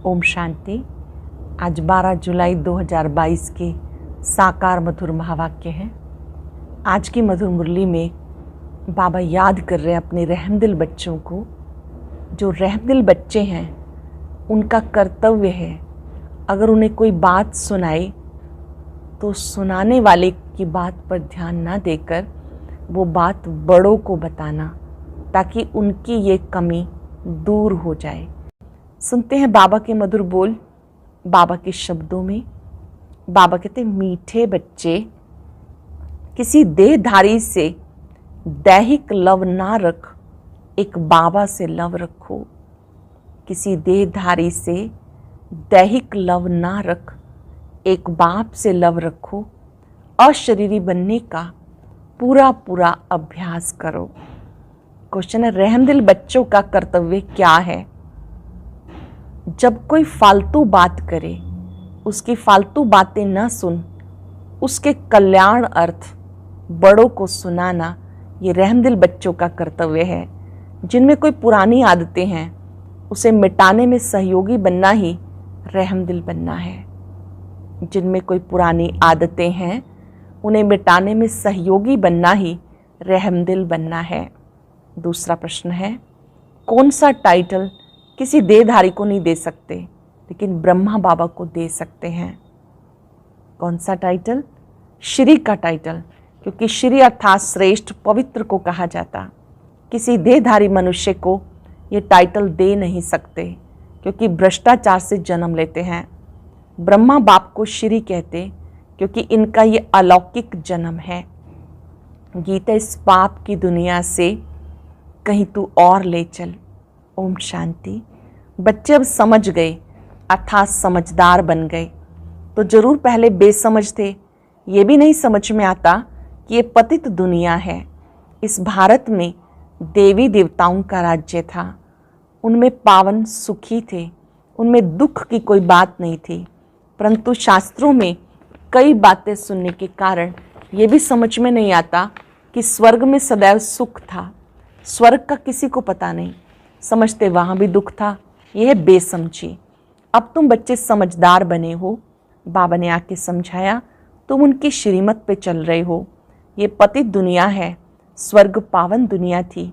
ओम शांति। आज 12 जुलाई 2022 के साकार मधुर महावाक्य हैं। आज की मधुर मुरली में बाबा याद कर रहे हैं अपने रहमदिल बच्चों को। जो रहमदिल बच्चे हैं उनका कर्तव्य है, अगर उन्हें कोई बात सुनाए तो सुनाने वाले की बात पर ध्यान ना देकर वो बात बड़ों को बताना, ताकि उनकी ये कमी दूर हो जाए। सुनते हैं बाबा के मधुर बोल, बाबा के शब्दों में। बाबा कहते हैं, मीठे बच्चे, किसी देहधारी से दैहिक लव ना रख, एक बाबा से लव रखो। किसी देहधारी से दैहिक लव ना रख, एक बाप से लव रखो। अशरीरी बनने का पूरा पूरा अभ्यास करो। क्वेश्चन है, रहमदिल बच्चों का कर्तव्य क्या है? जब कोई फालतू बात करे, उसकी फालतू बातें न सुन, उसके कल्याण अर्थ बड़ों को सुनाना, ये रहमदिल बच्चों का कर्तव्य है। जिनमें कोई पुरानी आदतें हैं, उसे मिटाने में सहयोगी बनना ही रहमदिल बनना है। जिनमें कोई पुरानी आदतें हैं, उन्हें मिटाने में सहयोगी बनना ही रहमदिल बनना है। दूसरा प्रश्न है, कौन सा टाइटल किसी देहधारी को नहीं दे सकते, लेकिन ब्रह्मा बाबा को दे सकते हैं? कौन सा टाइटल? श्री का टाइटल, क्योंकि श्री अर्थात श्रेष्ठ, पवित्र को कहा जाता। किसी देहधारी मनुष्य को ये टाइटल दे नहीं सकते, क्योंकि भ्रष्टाचार से जन्म लेते हैं। ब्रह्मा बाप को श्री कहते, क्योंकि इनका ये अलौकिक जन्म है। गीता, इस पाप की दुनिया से कहीं तू और ले चल। ओम शांति। बच्चे अब समझ गए, अर्थात समझदार बन गए। तो जरूर पहले बेसमझ थे, ये भी नहीं समझ में आता कि ये पतित दुनिया है। इस भारत में देवी देवताओं का राज्य था, उनमें पावन सुखी थे, उनमें दुख की कोई बात नहीं थी। परंतु शास्त्रों में कई बातें सुनने के कारण ये भी समझ में नहीं आता कि स्वर्ग में सदैव सुख था। स्वर्ग का किसी को पता नहीं, समझते वहाँ भी दुख था। यह है बेसमझी। अब तुम बच्चे समझदार बने हो, बाबा ने आके समझाया, तुम उनकी श्रीमत पे चल रहे हो। ये पतित दुनिया है, स्वर्ग पावन दुनिया थी।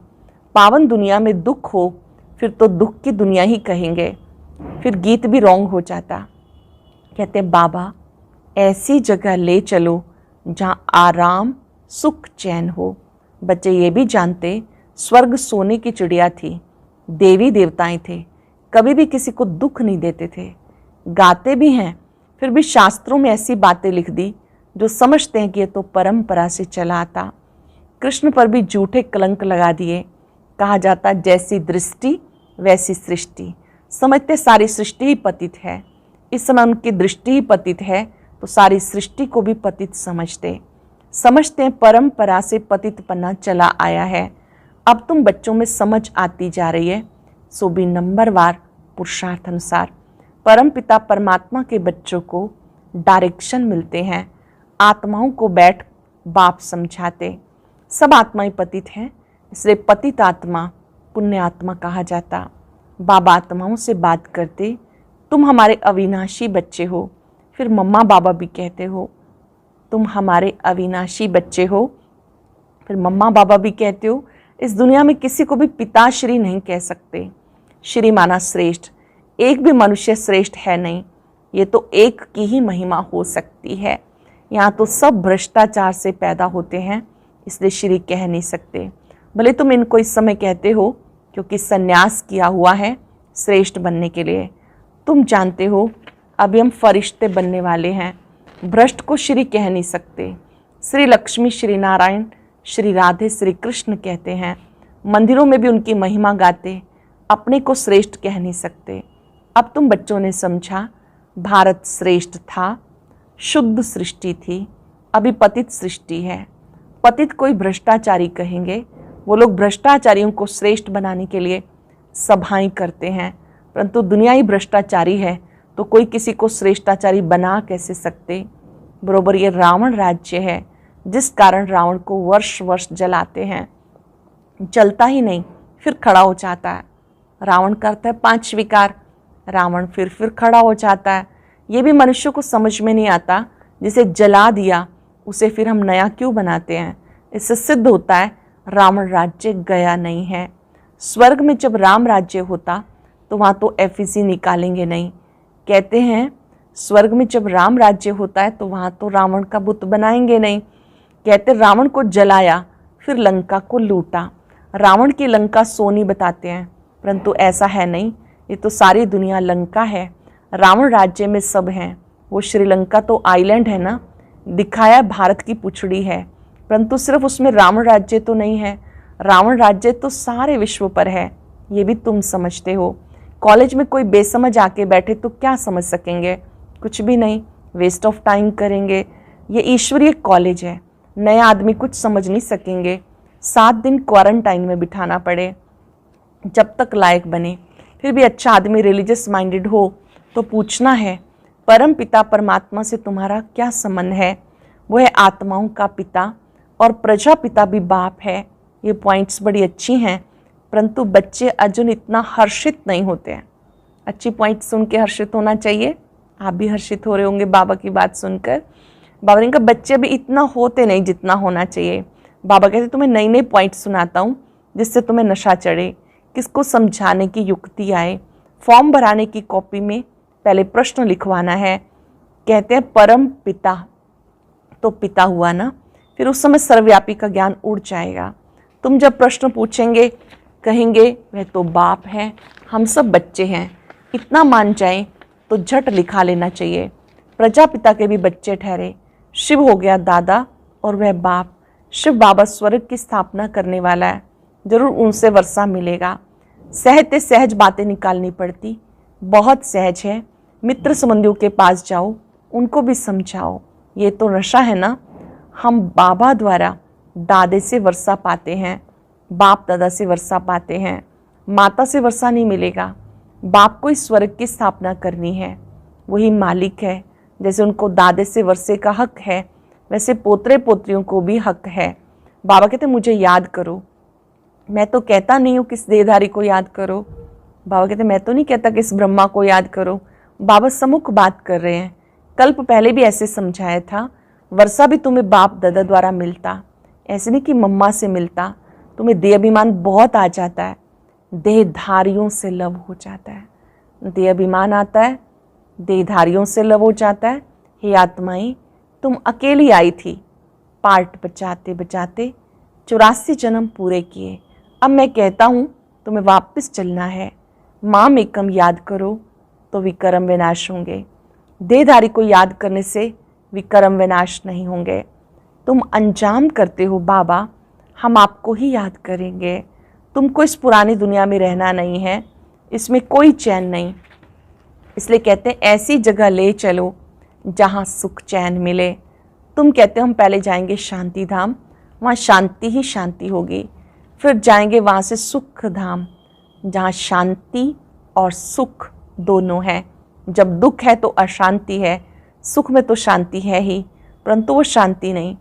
पावन दुनिया में दुख हो, फिर तो दुख की दुनिया ही कहेंगे, फिर गीत भी रॉन्ग हो जाता। कहते बाबा, ऐसी जगह ले चलो जहाँ आराम सुख चैन हो। बच्चे ये भी जानते, स्वर्ग सोने की चिड़िया थी, देवी देवताएं थे, कभी भी किसी को दुख नहीं देते थे। गाते भी हैं, फिर भी शास्त्रों में ऐसी बातें लिख दी जो समझते हैं कि ये तो परंपरा से चला आता। कृष्ण पर भी झूठे कलंक लगा दिए। कहा जाता, जैसी दृष्टि वैसी सृष्टि। समझते सारी सृष्टि ही पतित है। इस समय उनकी दृष्टि ही पतित है, तो सारी सृष्टि को भी पतित समझते हैं परंपरा से पतितपना चला आया है। अब तुम बच्चों में समझ आती जा रही है, सो भी नंबरवार पुरुषार्थ अनुसार परमपिता परमात्मा के बच्चों को डायरेक्शन मिलते हैं। आत्माओं को बैठ बाप समझाते। सब आत्माएं पतित हैं, इसलिए पतित आत्मा पुण्य आत्मा कहा जाता। बाबा आत्माओं से बात करते, तुम हमारे अविनाशी बच्चे हो। फिर मम्मा बाबा भी कहते हो, तुम हमारे अविनाशी बच्चे हो। फिर मम्मा बाबा भी कहते हो, इस दुनिया में किसी को भी पिताश्री नहीं कह सकते। श्री माना श्रेष्ठ, एक भी मनुष्य श्रेष्ठ है नहीं, ये तो एक की ही महिमा हो सकती है। यहाँ तो सब भ्रष्टाचार से पैदा होते हैं, इसलिए श्री कह नहीं सकते। भले तुम इनको इस समय कहते हो, क्योंकि संन्यास किया हुआ है श्रेष्ठ बनने के लिए। तुम जानते हो अभी हम फरिश्ते बनने वाले हैं, भ्रष्ट को श्री कह नहीं सकते। श्री लक्ष्मी, श्री नारायण, श्री राधे, श्री कृष्ण कहते हैं। मंदिरों में भी उनकी महिमा गाते, अपने को श्रेष्ठ कह नहीं सकते। अब तुम बच्चों ने समझा, भारत श्रेष्ठ था, शुद्ध सृष्टि थी, अभी पतित सृष्टि है। पतित कोई भ्रष्टाचारी कहेंगे, वो लोग भ्रष्टाचारियों को श्रेष्ठ बनाने के लिए सभाएं करते हैं। परंतु दुनिया ही भ्रष्टाचारी है, तो कोई किसी को श्रेष्ठाचारी बना कैसे सकते? बरोबर ये रावण राज्य है, जिस कारण रावण को वर्ष वर्ष जलाते हैं, जलता ही नहीं, फिर खड़ा हो जाता है। रावण का अर्थ है 5 विकार। रावण फिर खड़ा हो जाता है। ये भी मनुष्य को समझ में नहीं आता, जिसे जला दिया उसे फिर हम नया क्यों बनाते हैं। इससे सिद्ध होता है रावण राज्य गया नहीं है। स्वर्ग में जब राम राज्य होता तो वहाँ तो एफिसी निकालेंगे नहीं। कहते हैं स्वर्ग में जब राम राज्य होता है तो वहाँ तो रावण का बुत बनाएंगे नहीं। कहते रावण को जलाया फिर लंका को लूटा। रावण की लंका सोनी बताते हैं, परंतु ऐसा है नहीं। ये तो सारी दुनिया लंका है। रावण राज्य में सब हैं। वो श्रीलंका तो आइलैंड है ना, दिखाया भारत की पुछड़ी है, परंतु सिर्फ उसमें रावण राज्य तो नहीं है। रावण राज्य तो सारे विश्व पर है। ये भी तुम समझते हो। कॉलेज में कोई बेसमझ आके बैठे तो क्या समझ सकेंगे? कुछ भी नहीं, वेस्ट ऑफ टाइम करेंगे। ये ईश्वरीय कॉलेज है। नए आदमी कुछ समझ नहीं सकेंगे। 7 दिन क्वारंटाइन में बिठाना पड़े जब तक लायक बने। फिर भी अच्छा आदमी रिलीजियस माइंडेड हो तो पूछना है, परम पिता परमात्मा से तुम्हारा क्या संबंध है? वो है आत्माओं का पिता और प्रजापिता भी बाप है। ये पॉइंट्स बड़ी अच्छी हैं, परंतु बच्चे अर्जुन इतना हर्षित नहीं होते हैं। अच्छी पॉइंट सुन के हर्षित होना चाहिए। आप भी हर्षित हो रहे होंगे बाबा की बात सुनकर। बाबा ने कहा बच्चे भी इतना होते नहीं जितना होना चाहिए। बाबा कहते तुम्हें नई नई पॉइंट सुनाता हूँ जिससे तुम्हें नशा चढ़े, किसको समझाने की युक्ति आए। फॉर्म भराने की कॉपी में पहले प्रश्न लिखवाना है। कहते हैं परम पिता, तो पिता हुआ ना, फिर उस समय सर्वव्यापी का ज्ञान उड़ जाएगा। तुम जब प्रश्न पूछेंगे कहेंगे वह तो बाप है, हम सब बच्चे हैं। इतना मान जाए तो झट लिखा लेना चाहिए। प्रजापिता के भी बच्चे ठहरे। शिव हो गया दादा और वह बाप। शिव बाबा स्वर्ग की स्थापना करने वाला है, जरूर उनसे वर्षा मिलेगा। सहते सहज बातें निकालनी पड़ती, बहुत सहज है। मित्र संबंधियों के पास जाओ, उनको भी समझाओ। ये तो नशा है ना। हम बाबा द्वारा दादे से वर्षा पाते हैं, बाप दादा से वर्षा पाते हैं। माता से वर्षा नहीं मिलेगा। बाप को इस स्वर्ग की स्थापना करनी है, वही मालिक है। जैसे उनको दादे से वर्षे का हक है, वैसे पोतरे पोत्रियों को भी हक है। बाबा कहते मुझे याद करो। मैं तो कहता नहीं हूँ किस देहधारी को याद करो। बाबा कहते मैं तो नहीं कहता कि इस ब्रह्मा को याद करो। बाबा सम्मुख बात कर रहे हैं। कल्प पहले भी ऐसे समझाया था, वर्षा भी तुम्हें बाप दादा द्वारा मिलता, ऐसे नहीं कि मम्मा से मिलता। तुम्हें देह अभिमान बहुत आ जाता है, देहधारियों से लव हो जाता है। देह अभिमान आता है, देहधारियों से लव हो जाता है। हे आत्माएं, तुम अकेली आई थी, पार्ट बचाते बचाते 84 जन्म पूरे किए। अब मैं कहता हूँ तुम्हें वापस चलना है। माम एकम याद करो तो विक्रम विनाश होंगे। देहधारी को याद करने से विक्रम विनाश नहीं होंगे। तुम अंजाम करते हो बाबा, हम आपको ही याद करेंगे। तुमको इस पुरानी दुनिया में रहना नहीं है, इसमें कोई चैन नहीं। इसलिए कहते हैं ऐसी जगह ले चलो जहाँ सुख चैन मिले। तुम कहते हो हम पहले जाएंगे शांति धाम, वहाँ शांति ही शांति होगी। फिर जाएंगे वहाँ से सुख धाम, जहाँ शांति और सुख दोनों है। जब दुख है तो अशांति है, सुख में तो शांति है ही, परंतु वो शांति नहीं।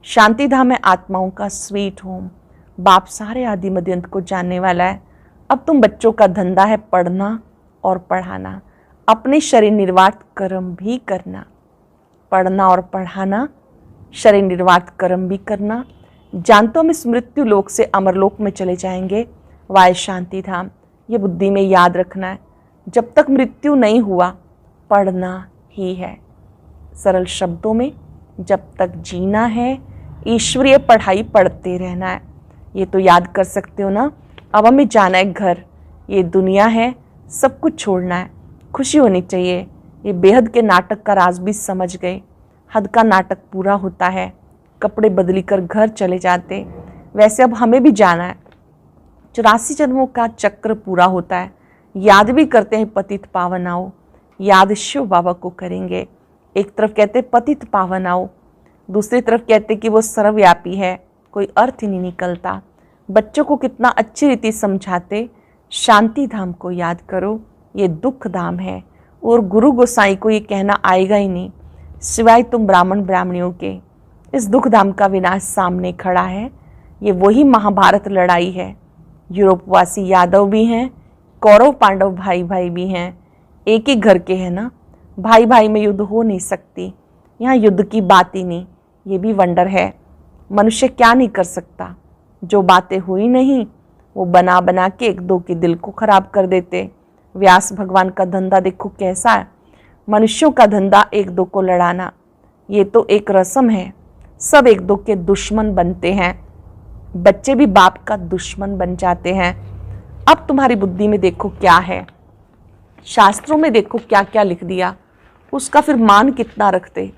शांति धाम है आत्माओं का स्वीट होम। बाप सारे आदि मध्य अंत को जानने वाला है। अब तुम बच्चों का धंधा है पढ़ना और पढ़ाना, अपने शरीर निर्वाह कर्म भी करना। पढ़ना और पढ़ाना, शरीर निर्वाह कर्म भी करना। जानते हो हम इस मृत्यु लोक से अमरलोक में चले जाएंगे, वाय शांति धाम। ये बुद्धि में याद रखना है। जब तक मृत्यु नहीं हुआ पढ़ना ही है। सरल शब्दों में, जब तक जीना है ईश्वरीय पढ़ाई पढ़ते रहना है। ये तो याद कर सकते हो ना। अब हमें जाना है घर, ये दुनिया है, सब कुछ छोड़ना है, खुशी होनी चाहिए। ये बेहद के नाटक का राज भी समझ गए। हद का नाटक पूरा होता है, कपड़े बदली कर घर चले जाते। वैसे अब हमें भी जाना है। 84 जन्मों का चक्र पूरा होता है। याद भी करते हैं पतित पावन आओ, याद शिव बाबा को करेंगे। एक तरफ कहते पतित पावन आओ, दूसरी तरफ कहते कि वो सर्वव्यापी है, कोई अर्थ ही नहीं निकलता। बच्चों को कितना अच्छी रीति समझाते, शांति धाम को याद करो, ये दुख धाम है। और गुरु गोसाई को ये कहना आएगा ही नहीं, सिवाय तुम ब्राह्मण ब्राह्मणियों के। इस दुख धाम का विनाश सामने खड़ा है। ये वही महाभारत लड़ाई है। यूरोपवासी यादव भी हैं, कौरव पांडव भाई भाई भी हैं। एक ही घर के हैं ना, भाई भाई में युद्ध हो नहीं सकती, यहाँ युद्ध की बात ही नहीं। ये भी वंडर है, मनुष्य क्या नहीं कर सकता। जो बातें हुई नहीं वो बना बना के एक दो के दिल को खराब कर देते। व्यास भगवान का धंधा देखो कैसा है, मनुष्यों का धंधा एक दो को लड़ाना। ये तो एक रस्म है, सब एक दो के दुश्मन बनते हैं, बच्चे भी बाप का दुश्मन बन जाते हैं। अब तुम्हारी बुद्धि में देखो क्या है, शास्त्रों में देखो क्या क्या लिख दिया, उसका फिर मान कितना रखते।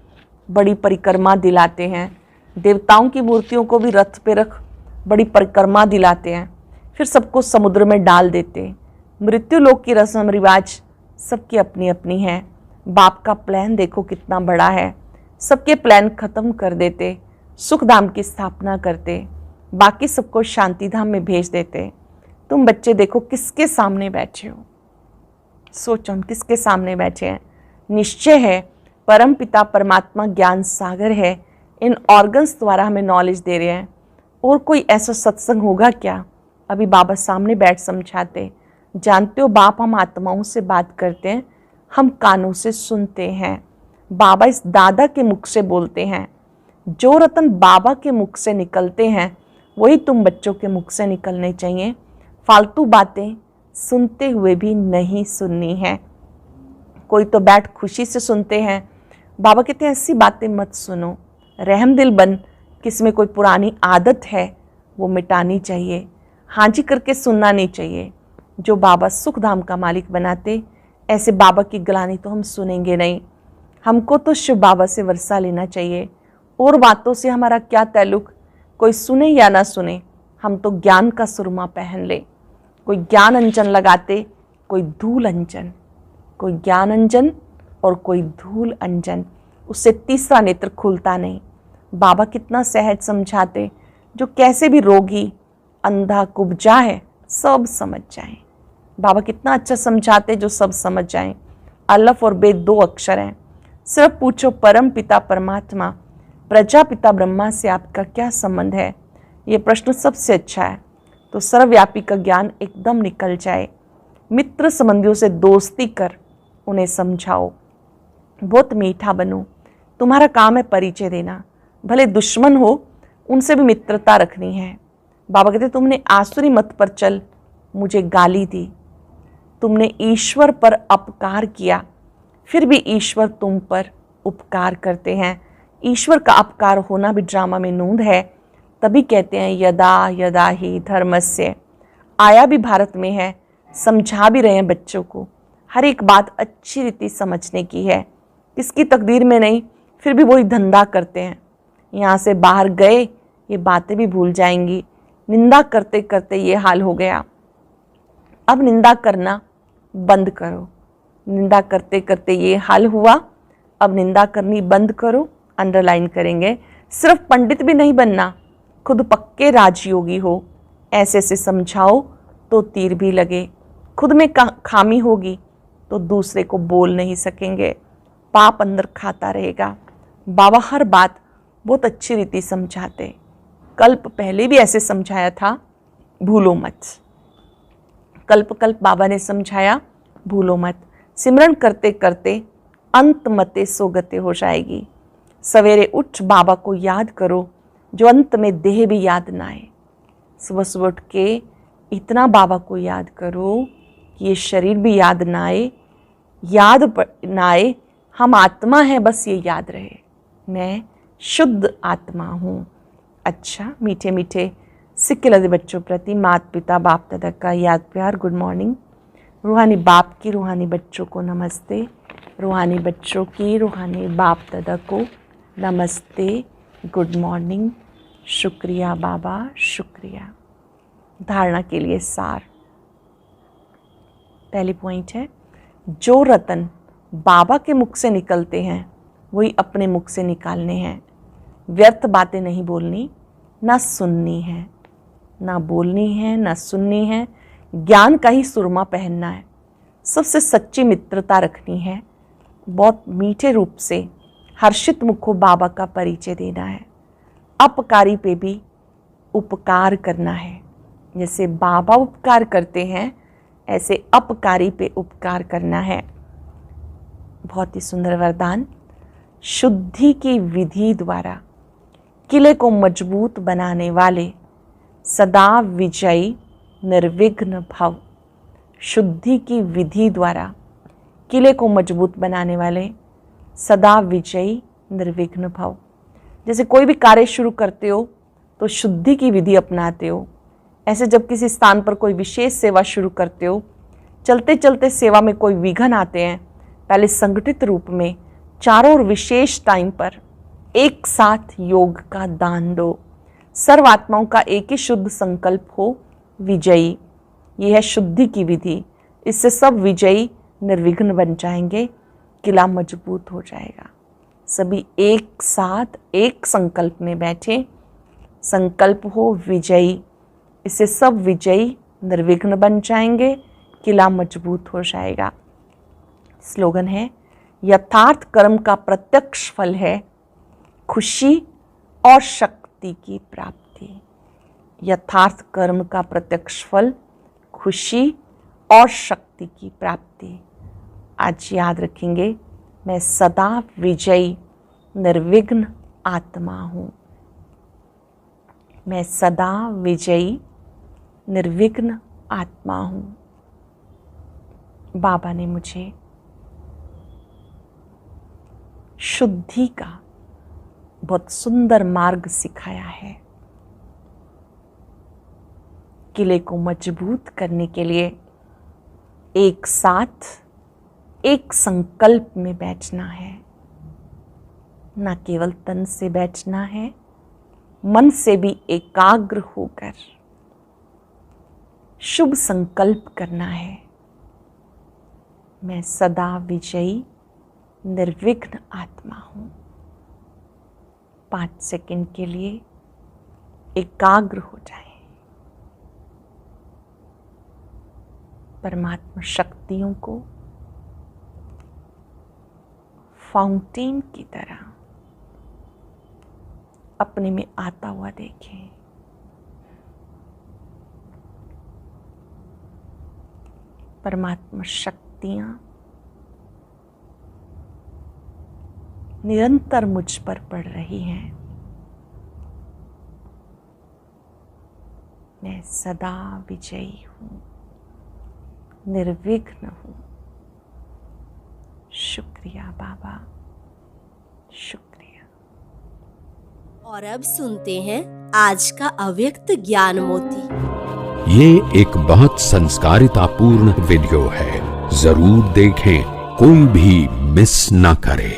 बड़ी परिक्रमा दिलाते हैं, देवताओं की मूर्तियों को भी रथ पे रख बड़ी परिक्रमा दिलाते हैं, फिर सबको समुद्र में डाल देते। मृत्यु लोक की रस्म रिवाज सबकी अपनी अपनी है। बाप का प्लान देखो कितना बड़ा है, सबके प्लान खत्म कर देते, सुखधाम की स्थापना करते, बाकी सबको शांति धाम में भेज देते। तुम बच्चे देखो किसके सामने बैठे हो, सोचो हम किसके सामने बैठे हैं। निश्चय है परम पिता परमात्मा ज्ञान सागर है, इन ऑर्गन्स द्वारा हमें नॉलेज दे रहे हैं। और कोई ऐसा सत्संग होगा क्या? अभी बाबा सामने बैठ समझाते। जानते हो बाप हम आत्माओं से बात करते हैं, हम कानों से सुनते हैं। बाबा इस दादा के मुख से बोलते हैं। जो रतन बाबा के मुख से निकलते हैं वही तुम बच्चों के मुख से निकलने चाहिए। फालतू बातें सुनते हुए भी नहीं सुननी है। कोई तो बैठ खुशी से सुनते हैं, बाबा कहते हैं ऐसी बातें मत सुनो, रहम दिल बन। किसमें कोई पुरानी आदत है वो मिटानी चाहिए, हाँ जी करके सुनना नहीं चाहिए। जो बाबा सुखधाम का मालिक बनाते, ऐसे बाबा की गलानी तो हम सुनेंगे नहीं। हमको तो शिव बाबा से वर्षा लेना चाहिए, और बातों से हमारा क्या ताल्लुक, कोई सुने या ना सुने, हम तो ज्ञान का सुरमा पहन ले। कोई ज्ञान अंजन लगाते, कोई धूल अंजन, कोई ज्ञान अंजन और कोई धूल अंजन, उससे तीसरा नेत्र खुलता नहीं। बाबा कितना सहज समझाते, जो कैसे भी रोगी अंधा कुब्जा है सब समझ जाए। बाबा कितना अच्छा समझाते जो सब समझ जाएं। अलफ और बे दो अक्षर हैं, सिर्फ पूछो परम पिता परमात्मा प्रजापिता ब्रह्मा से आपका क्या संबंध है। ये प्रश्न सबसे अच्छा है, तो सर्वव्यापी का ज्ञान एकदम निकल जाए। मित्र संबंधियों से दोस्ती कर, उन्हें समझाओ, बहुत मीठा बनो। तुम्हारा काम है परिचय देना, भले दुश्मन हो उनसे भी मित्रता रखनी है। बाबा कहते तुमने आसुरी मत पर चल मुझे गाली दी, तुमने ईश्वर पर अपकार किया, फिर भी ईश्वर तुम पर उपकार करते हैं। ईश्वर का अपकार होना भी ड्रामा में नूंद है, तभी कहते हैं यदा यदा ही धर्मस्य। आया भी भारत में है, समझा भी रहे हैं बच्चों को। हर एक बात अच्छी रीति समझने की है, किसकी तकदीर में नहीं, फिर भी वही धंधा करते हैं। यहाँ से बाहर गए ये बातें भी भूल जाएंगी। निंदा करते करते ये हाल हो गया, अब निंदा करना बंद करो। निंदा करते करते ये हाल हुआ, अब निंदा करनी बंद करो। अंडरलाइन करेंगे, सिर्फ पंडित भी नहीं बनना, खुद पक्के राजयोगी हो। ऐसे से समझाओ तो तीर भी लगे। खुद में खामी होगी तो दूसरे को बोल नहीं सकेंगे, पाप अंदर खाता रहेगा। बाबा हर बात बहुत अच्छी रीति समझाते, कल्प पहले भी ऐसे समझाया था, भूलो मत। कल्प कल्प बाबा ने समझाया, भूलो मत। सिमरन करते करते अंत मते सोगते हो जाएगी। सवेरे उठ बाबा को याद करो, जो अंत में देह भी याद ना आए। सुबह सुबह उठ के इतना बाबा को याद करो कि ये शरीर भी याद ना आए, याद ना आए हम आत्मा हैं, बस ये याद रहे मैं शुद्ध आत्मा हूँ। अच्छा मीठे मीठे सिक्के लदे बच्चों प्रति माता पिता बाप दादा का याद प्यार गुड मॉर्निंग। रूहानी बाप की रूहानी बच्चों को नमस्ते, रूहानी बच्चों की रूहानी बाप दादा को नमस्ते, गुड मॉर्निंग। शुक्रिया बाबा, शुक्रिया। धारणा के लिए सार। पहली पॉइंट है, जो रतन बाबा के मुख से निकलते हैं वही अपने मुख से निकालने हैं। व्यर्थ बातें नहीं बोलनी, ना सुननी है, ना बोलनी है, ना सुननी है। ज्ञान का ही सुरमा पहनना है, सबसे सच्ची मित्रता रखनी है, बहुत मीठे रूप से हर्षित मुखो बाबा का परिचय देना है। अपकारी पे भी उपकार करना है, जैसे बाबा उपकार करते हैं ऐसे अपकारी पे उपकार करना है। बहुत ही सुंदर वरदान। शुद्धि की विधि द्वारा किले को मजबूत बनाने वाले सदा विजयी निर्विघ्न भव। शुद्धि की विधि द्वारा किले को मजबूत बनाने वाले सदा विजयी निर्विघ्न भव। जैसे कोई भी कार्य शुरू करते हो तो शुद्धि की विधि अपनाते हो, ऐसे जब किसी स्थान पर कोई विशेष सेवा शुरू करते हो, चलते चलते सेवा में कोई विघ्न आते हैं, पहले संगठित रूप में चारों और विशेष टाइम पर एक साथ योग का दान दो। सर्व आत्माओं का एक ही शुद्ध संकल्प हो, विजयी। यह है शुद्धि की विधि। इससे सब विजयी निर्विघ्न बन जाएंगे, किला मजबूत हो जाएगा। सभी एक साथ एक संकल्प में बैठे, संकल्प हो विजयी। इससे सब विजयी निर्विघ्न बन जाएंगे, किला मजबूत हो जाएगा। स्लोगन है, यथार्थ कर्म का प्रत्यक्ष फल है खुशी और शक्ति की प्राप्ति। यथार्थ कर्म का प्रत्यक्ष फल खुशी और शक्ति की प्राप्ति। आज याद रखेंगे, मैं सदा विजयी निर्विघ्न आत्मा हूँ। मैं सदा विजयी निर्विघ्न आत्मा हूँ। बाबा ने मुझे शुद्धि का बहुत सुंदर मार्ग सिखाया है। किले को मजबूत करने के लिए एक साथ एक संकल्प में बैठना है। न केवल तन से बैठना है, मन से भी एकाग्र होकर शुभ संकल्प करना है। मैं सदा विजयी निर्विघ्न आत्मा हूँ। 5 सेकंड के लिए एकाग्र हो जाए। परमात्मा शक्तियों को फाउंटेन की तरह अपने में आता हुआ देखें। परमात्मा शक्तियां निरंतर मुझ पर पड़ रही हैं। मैं सदा विजयी हूँ, निर्विघ्न हूँ। शुक्रिया बाबा, शुक्रिया। और अब सुनते हैं आज का अव्यक्त ज्ञान मोती। ये एक बहुत संस्कारितापूर्ण वीडियो है, जरूर देखें, कोई भी मिस ना करे।